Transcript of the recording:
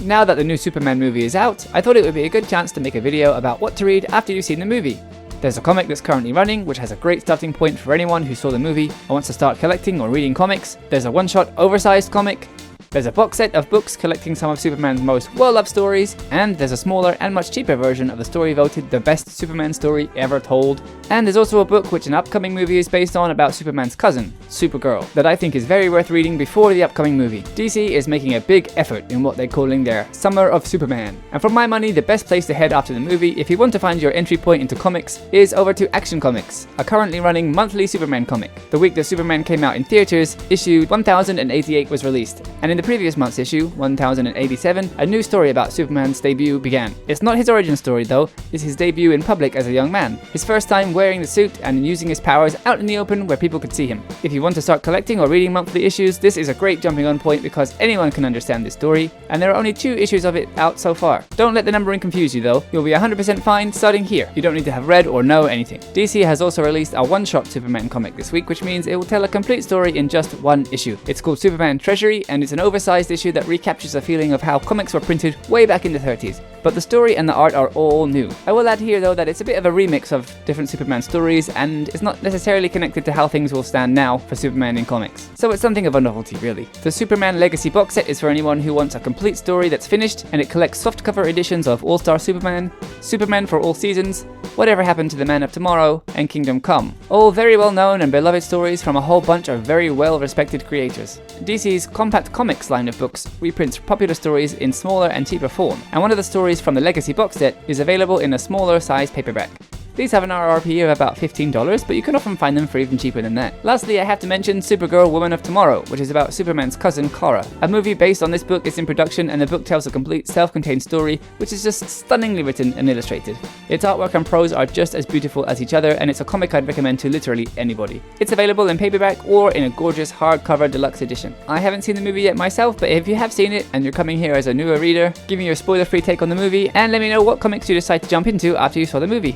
Now that the new Superman movie is out, I thought it would be a good chance to make a video about what to read after you've seen the movie. There's a comic that's currently running, which has a great starting point for anyone who saw the movie and wants to start collecting or reading comics. There's a one-shot oversized comic. There's a box set of books collecting some of Superman's most well-loved stories, and there's a smaller and much cheaper version of the story voted the best Superman story ever told. And there's also a book which an upcoming movie is based on about Superman's cousin, Supergirl, that I think is very worth reading before the upcoming movie. DC is making a big effort in what they're calling their Summer of Superman. And for my money, the best place to head after the movie, if you want to find your entry point into comics, is over to Action Comics, a currently running monthly Superman comic. The week that Superman came out in theaters, issue 1088 was released, and in the previous month's issue, 1087, a new story about Superman's debut began. It's not his origin story though, it's his debut in public as a young man. His first time wearing the suit and using his powers out in the open where people could see him. If you want to start collecting or reading monthly issues, this is a great jumping on point because anyone can understand this story, and there are only 2 issues of it out so far. Don't let the numbering confuse you though, you'll be 100% fine starting here. You don't need to have read or know anything. DC has also released a one-shot Superman comic this week, which means it will tell a complete story in just 1 issue. It's called Superman Treasury, and it's an oversized issue that recaptures a feeling of how comics were printed way back in the 30s. But the story and the art are all new. I will add here though that it's a bit of a remix of different Superman stories, and it's not necessarily connected to how things will stand now for Superman in comics. So it's something of a novelty really. The Superman Legacy box set is for anyone who wants a complete story that's finished, and it collects softcover editions of All-Star Superman, Superman for All Seasons, Whatever Happened to the Man of Tomorrow, and Kingdom Come. All very well known and beloved stories from a whole bunch of very well respected creators. DC's Compact Comics line of books reprints popular stories in smaller and cheaper form, and one of the stories from the Legacy box set is available in a smaller size paperback. These have an RRP of about $15, but you can often find them for even cheaper than that. Lastly, I have to mention Supergirl Woman of Tomorrow, which is about Superman's cousin Kara. A movie based on this book is in production, and the book tells a complete self-contained story, which is just stunningly written and illustrated. Its artwork and prose are just as beautiful as each other, and it's a comic I'd recommend to literally anybody. It's available in paperback or in a gorgeous hardcover deluxe edition. I haven't seen the movie yet myself, but if you have seen it and you're coming here as a newer reader, give me your spoiler-free take on the movie, and let me know what comics you decide to jump into after you saw the movie.